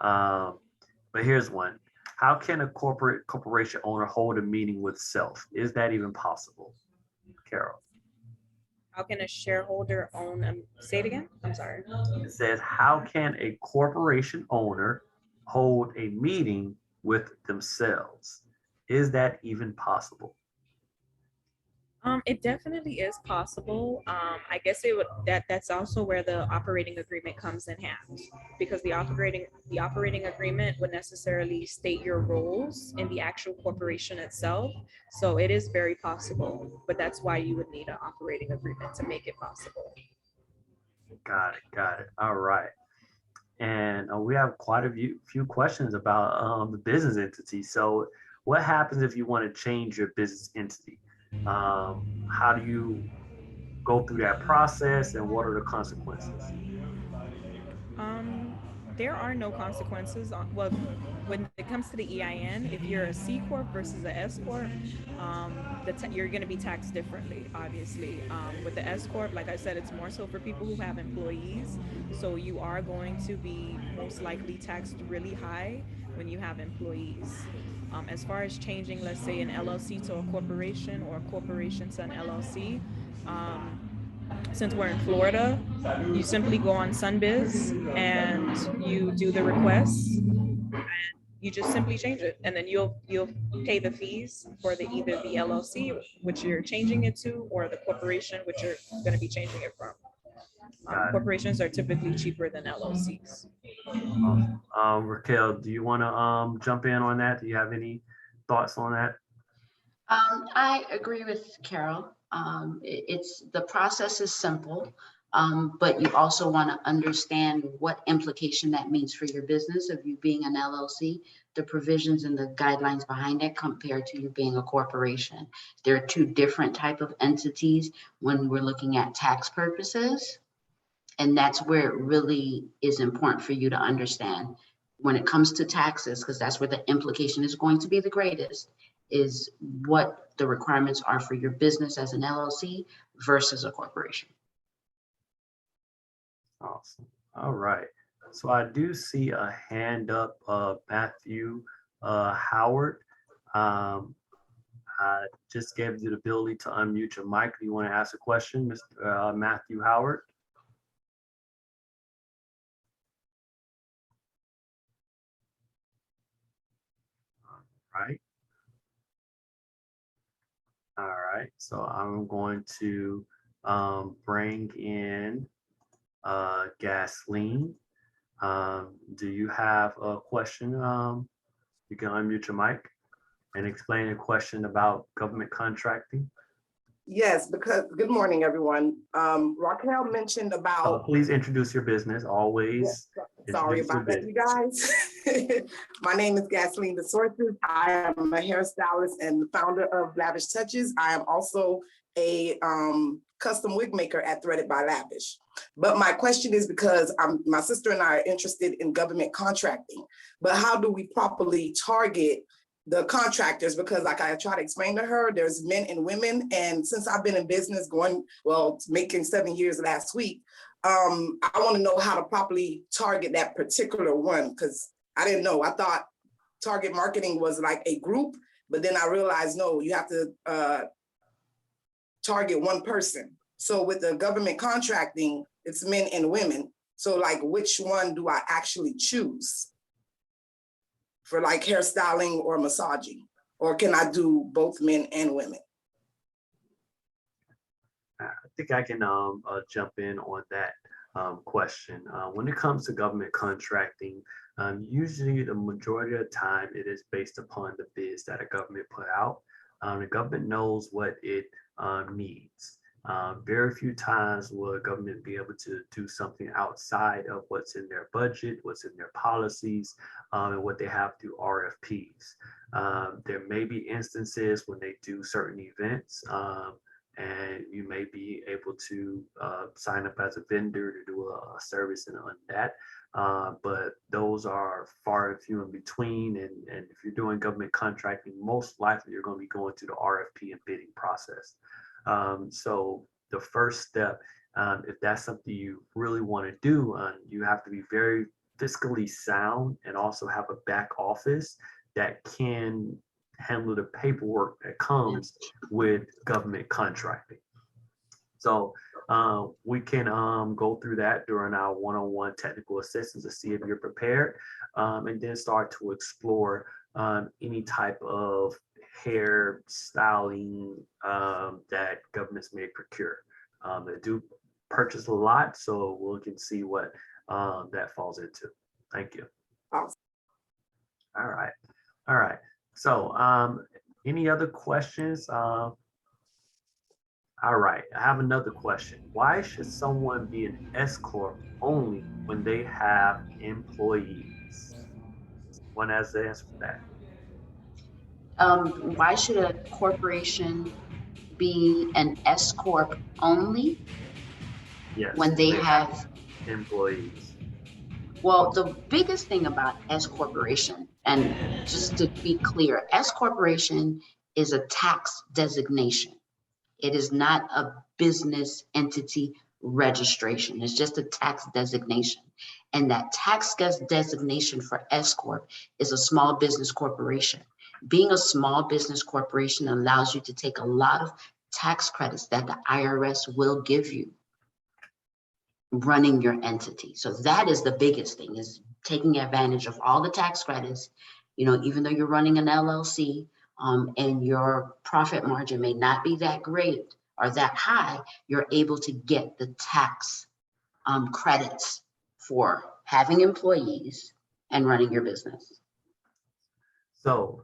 But here's one. How can a corporation owner hold a meeting with self? Is that even possible? Carol. How can a shareholder own say it again? I'm sorry. It says, how can a corporation owner hold a meeting with themselves? Is that even possible? It definitely is possible. I guess that's also where the operating agreement comes in hand, because the operating agreement would necessarily state your roles in the actual corporation itself. So it is very possible, but that's why you would need an operating agreement to make it possible. Got it. Got it. All right. And we have quite a few questions about the business entity. So, what happens if you want to change your business entity? How do you go through that process, and what are the consequences? Um, there are no consequences well, when it comes to the EIN, if you're a C corp versus a S corp, you're going to be taxed differently. Obviously, with the S corp, like I said, it's more so for people who have employees. So you are going to be most likely taxed really high when you have employees. As far as changing, let's say, an LLC to a corporation or a corporation to an LLC, um, since we're in Florida, you simply go on Sunbiz and you do the requests, and you just simply change it, and then you'll pay the fees for the either the LLC, which you're changing it to, or the corporation, which you're going to be changing it from. Got it. Corporations are typically cheaper than LLCs. Awesome. Raquel, do you want to jump in on that? Do you have any thoughts on that? I agree with Carol. It's the process is simple, but you also want to understand what implication that means for your business of you being an LLC, the provisions and the guidelines behind it compared to you being a corporation. There are two different type of entities when we're looking at tax purposes. And that's where it really is important for you to understand when it comes to taxes, because that's where the implication is going to be the greatest, is what the requirements are for your business as an LLC versus a corporation. Awesome. All right. So I do see a hand up, Matthew Howard. Um, I just gave you the ability to unmute your mic. Do you want to ask a question, Mr. Matthew Howard? Right. All right. So I'm going to bring in Gasoline. Do you have a question? You can unmute your mic and explain a question about government contracting. Yes, because good morning, everyone. Raquel mentioned about. Please introduce your business. Always. Yes, sorry about that, you guys. My name is Gasoline the Sources. I am a hairstylist and the founder of Lavish Touches. I am also a custom wig maker at Threaded by Lavish. But my question is because my sister and I are interested in government contracting, but how do we properly target the contractors? Because like I try to explain to her, there's men and women. And since I've been in business making 7 years last week, I want to know how to properly target that particular one, because I didn't know. I thought target marketing was like a group, but then I realized, no, you have to target one person. So with the government contracting, it's men and women. So like, which one do I actually choose for like hairstyling or massaging? Or can I do both men and women? I think I can jump in on that question. When it comes to government contracting, usually the majority of the time it is based upon the bids that a government put out. The government knows what it needs. Very few times will a government be able to do something outside of what's in their budget, what's in their policies, and what they have through RFPs. There may be instances when they do certain events, and you may be able to sign up as a vendor to do a service and on that. But those are far and few in between. And if you're doing government contracting, most likely you're going to be going through the RFP and bidding process. So the first step, if that's something you really want to do, you have to be very fiscally sound and also have a back office that can handle the paperwork that comes with government contracting. So we can go through that during our one-on-one technical assistance to see if you're prepared, and then start to explore any type of hair styling that governments may procure. They do purchase a lot, so we can see what that falls into. Thank you. Awesome. All right. All right. So any other questions? All right. I have another question. Why should someone be an S Corp only when they have employees? One has the answer for that. Why should a corporation be an S corp only Yes, when they have? employees. Well, the biggest thing about S corporation, and just to be clear, S corporation is a tax designation. It is not a business entity registration. It's just a tax designation. And that tax designation for S corp is a small business corporation. Being a small business corporation allows you to take a lot of tax credits that the IRS will give you running your entity. So that is the biggest thing, is taking advantage of all the tax credits. You know, even though you're running an LLC and your profit margin may not be that great or that high, you're able to get the tax credits for having employees and running your business. So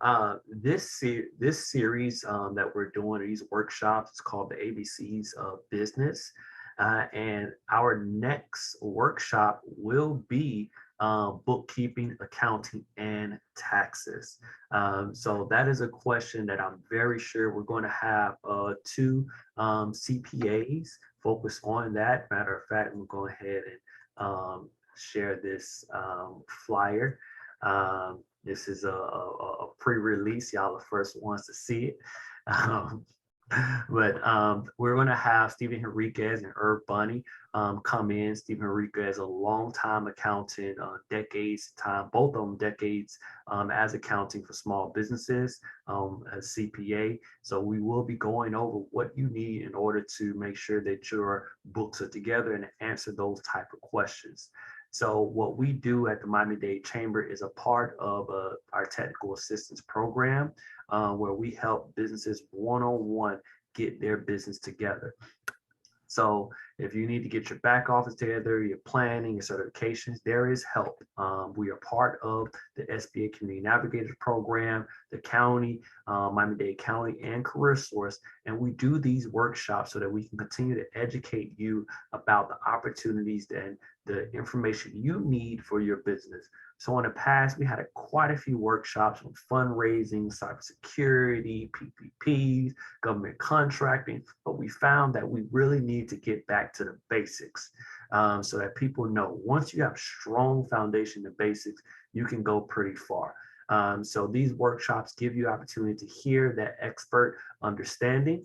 this series that we're doing, these workshops, it's called the ABCs of Business. And our next workshop will be bookkeeping, accounting, and taxes. So that is a question that I'm very sure we're going to have two CPAs focus on that. Matter of fact, we'll go ahead and share this flyer. This is a pre-release. Y'all are the first ones to see it. But we're going to have Stephen Henriquez and Herb Bunny come in. Stephen Henriquez, a long-time accountant, decades time, both of them decades as accounting for small businesses, as CPA. So we will be going over what you need in order to make sure that your books are together and answer those type of questions. So what we do at the Miami-Dade Chamber is a part of our technical assistance program where we help businesses one-on-one get their business together. So if you need to get your back office together, your planning, your certifications, there is help. We are part of the SBA Community Navigators Program, the county, Miami-Dade County, and Career Source. And we do these workshops so that we can continue to educate you about the opportunities and the information you need for your business. So in the past, we had quite a few workshops on fundraising, cybersecurity, PPPs, government contracting, but we found that we really need to get back to the basics so that people know once you have strong foundation in basics, you can go pretty far. So these workshops give you opportunity to hear that expert understanding.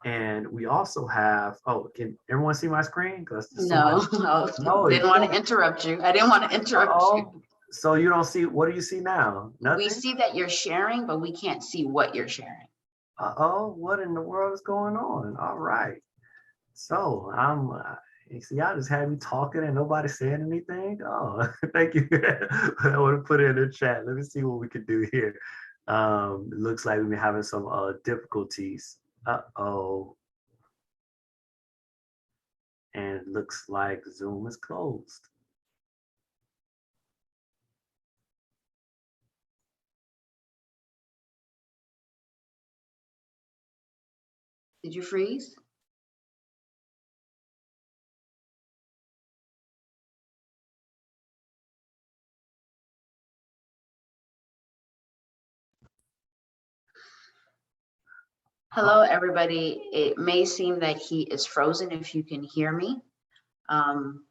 And we also have, oh, can everyone see my screen? No, no, didn't want to interrupt you. I didn't want to interrupt you. So you don't see, what do you see now? Nothing? We see that you're sharing, but we can't see what you're sharing. Uh-oh, what in the world is going on? All right. So you see, y'all just had me talking and nobody saying anything. Oh, thank you. I want to put it in the chat. Let me see what we can do here. It looks like we've been having some difficulties. Uh-oh. And it looks like Zoom is closed. Did you freeze? Hello, everybody. It may seem that he is frozen if you can hear me.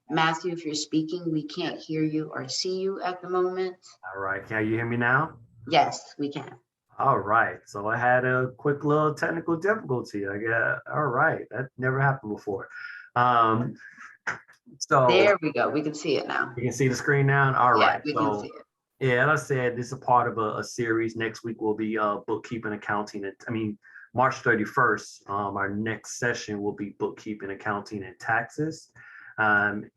Matthew, if you're speaking, we can't hear you or see you at the moment. All right, can you hear me now? Yes, we can. All right, so I had a quick little technical difficulty. I guess. All right, that never happened before. So there we go. We can see it now. You can see the screen now. All right, we can see it. Yeah, as I said, this is a part of a series. Next week will be bookkeeping, accounting. March 31st, our next session will be bookkeeping, accounting, and taxes.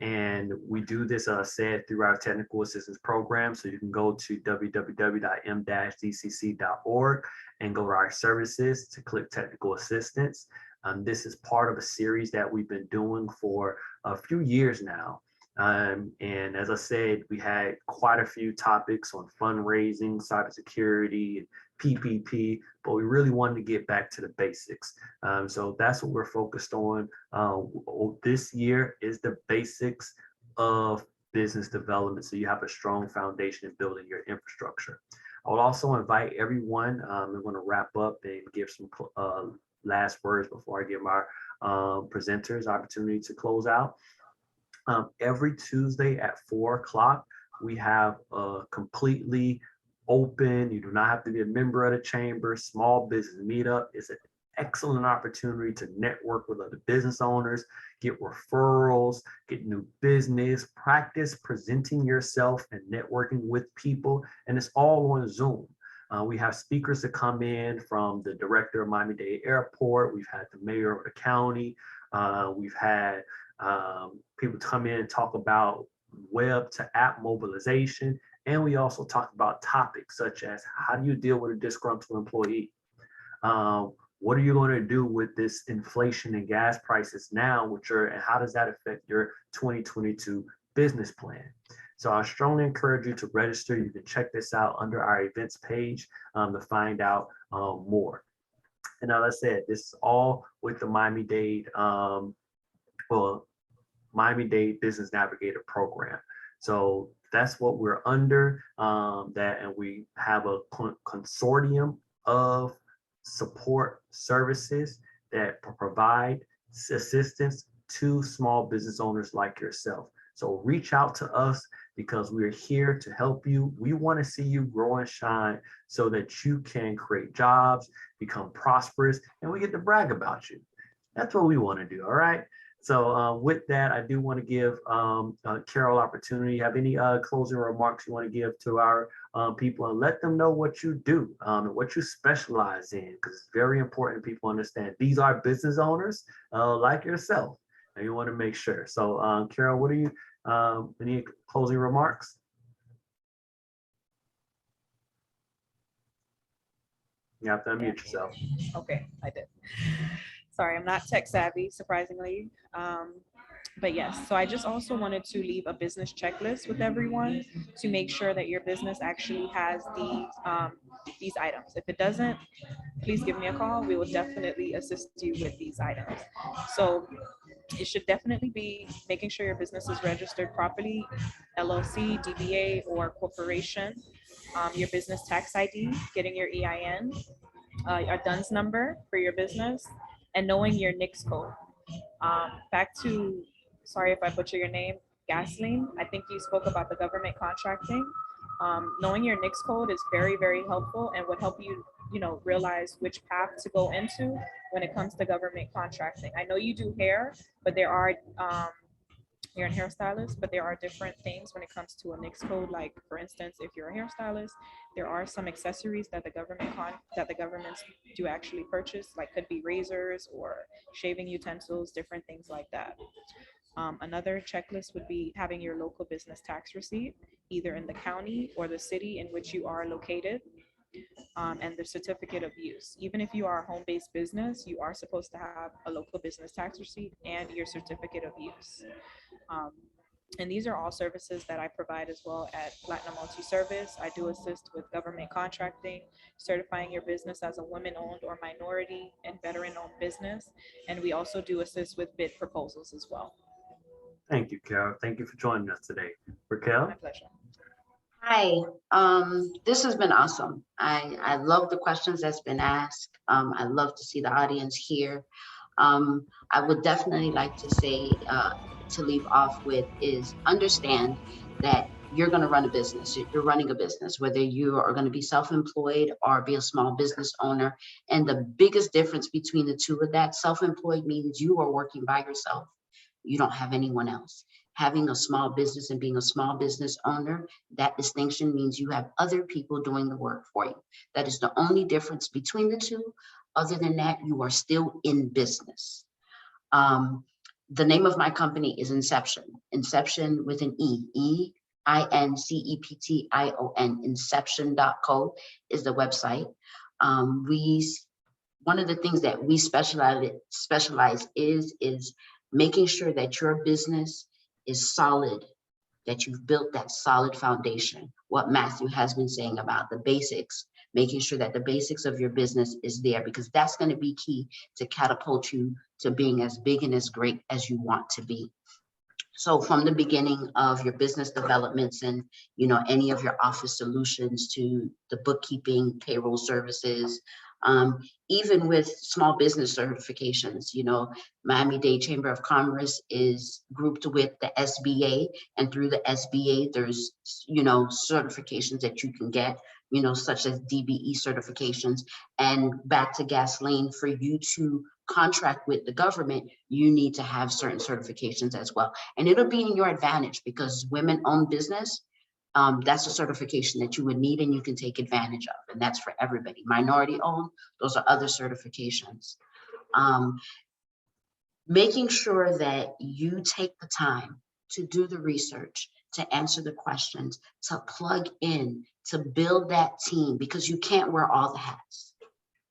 And we do this, said, through our technical assistance program. So you can go to www.m-dcc.org and go to our services to click technical assistance. This is part of a series that we've been doing for a few years now. And as I said, we had quite a few topics on fundraising, cybersecurity, PPP, but we really wanted to get back to the basics. So that's what we're focused on. This year is the basics of business development, so you have a strong foundation in building your infrastructure. I would also invite everyone, I'm going to wrap up and give some last words before I give our presenters opportunity to close out. Every Tuesday at 4 o'clock, we have a completely open, you do not have to be a member of the chamber, small business meetup. It's an excellent opportunity to network with other business owners, get referrals, get new business, practice presenting yourself and networking with people. And it's all on Zoom. We have speakers that come in from the director of Miami-Dade Airport. We've had the mayor of the county. We've had people come in and talk about web to app mobilization. And we also talk about topics such as how do you deal with a disgruntled employee? What are you going to do with this inflation and gas prices now, and how does that affect your 2022 business plan? So I strongly encourage you to register. You can check this out under our events page to find out more. And as I said, this is all with the Miami-Dade, Miami-Dade Business Navigator program. So that's what we're under, and we have a consortium of support services that provide assistance to small business owners like yourself. So reach out to us because we're here to help you. We want to see you grow and shine so that you can create jobs, become prosperous, and we get to brag about you. That's what we want to do, all right? So with that, I do want to give Carol opportunity. Have any closing remarks you want to give to our people, and let them know what you do and what you specialize in, because it's very important people understand these are business owners like yourself, and you want to make sure. So Carol, what are you, any closing remarks? You have to unmute yourself. Okay, I did. Sorry, I'm not tech savvy, surprisingly. But yes, so I just also wanted to leave a business checklist with everyone to make sure that your business actually has these items. If it doesn't, please give me a call. We will definitely assist you with these items. So it should definitely be making sure your business is registered properly, LLC, DBA, or corporation, your business tax ID, getting your EIN, your DUNS number for your business, and knowing your NICS code. Back to, sorry if I butcher your name, Gasoline, I think you spoke about the government contracting. Knowing your NICS code is very, very helpful and would help you, realize which path to go into when it comes to government contracting. I know you do hair, but there are, you're a hairstylist, but there are different things when it comes to a NICS code. Like, for instance, if you're a hairstylist, there are some accessories that the governments do actually purchase, like could be razors or shaving utensils, different things like that. Another checklist would be having your local business tax receipt, either in the county or the city in which you are located, and the certificate of use. Even if you are a home-based business, you are supposed to have a local business tax receipt and your certificate of use. And these are all services that I provide as well at Platinum Multi-Service. I do assist with government contracting, certifying your business as a women-owned or minority and veteran-owned business. And we also do assist with bid proposals as well. Thank you, Carol. Thank you for joining us today. Raquel? My pleasure. Hi, this has been awesome. I love the questions that's been asked. I love to see the audience here. I would definitely like to say, to leave off with is understand that you're going to run a business. You're running a business, whether you are going to be self-employed or be a small business owner. And the biggest difference between the two of that, self-employed means you are working by yourself. You don't have anyone else. Having a small business and being a small business owner, that distinction means you have other people doing the work for you. That is the only difference between the two. Other than that, you are still in business. the name of my company is Inception. Inception with an Inception, inception.co is the website. One of the things that we specialize is making sure that your business is solid, that you've built that solid foundation. What Matthew has been saying about the basics, making sure that the basics of your business is there, because that's going to be key to catapult you to being as big and as great as you want to be. So from the beginning of your business developments and, you know, any of your office solutions to the bookkeeping, payroll services, even with small business certifications, you know, Miami-Dade Chamber of Commerce is grouped with the SBA, and through the SBA, there's, you know, certifications that you can get, you know, such as DBE certifications. And back to gasoline, for you to contract with the government, you need to have certain certifications as well. And it'll be in your advantage because women-owned business, that's a certification that you would need and you can take advantage of. And that's for everybody. Minority-owned, those are other certifications. Making sure that you take the time to do the research, to answer the questions, to plug in, to build that team, because you can't wear all the hats.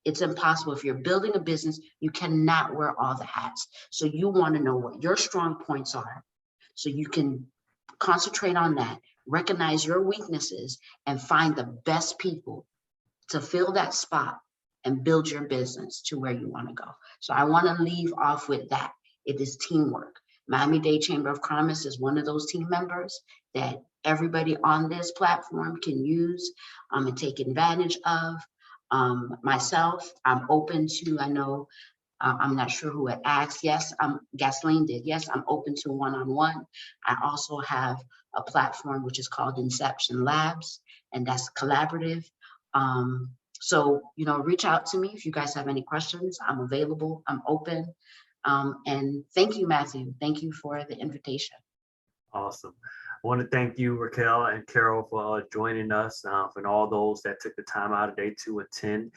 It's impossible. If you're building a business, you cannot wear all the hats. So you want to know what your strong points are so you can concentrate on that, recognize your weaknesses, and find the best people to fill that spot and build your business to where you want to go. So I want to leave off with that. It is teamwork. Miami-Dade Chamber of Commerce is one of those team members that everybody on this platform can use and take advantage of. Myself, I'm open to, I know, I'm not sure who had asked. Yes, Gasoline did. Yes, I'm open to one-on-one. I also have a platform which is called Inception Labs, and that's collaborative. So, you know, reach out to me if you guys have any questions. I'm available, I'm open. And thank you, Matthew. Thank you for the invitation. Awesome. I want to thank you, Raquel and Carol, for joining us, and all those that took the time out of day to attend.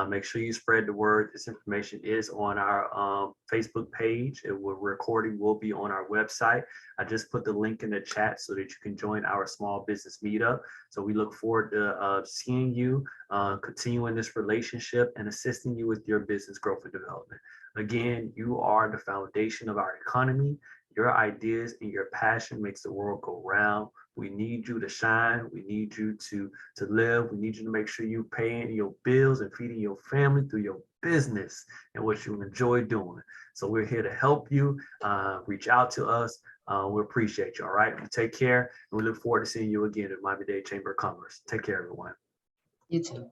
Make sure you spread the word. This information is on our Facebook page. Recording will be on our website. I just put the link in the chat so that you can join our small business meetup. So we look forward to seeing you, continuing this relationship and assisting you with your business growth and development. Again, you are the foundation of our economy. Your ideas and your passion makes the world go round. We need you to shine. We need you to live. We need you to make sure you're paying your bills and feeding your family through your business and what you enjoy doing. So we're here to help you. Reach out to us. We appreciate you. All right. You take care. And we look forward to seeing you again at Miami-Dade Chamber of Commerce. Take care, everyone. You too.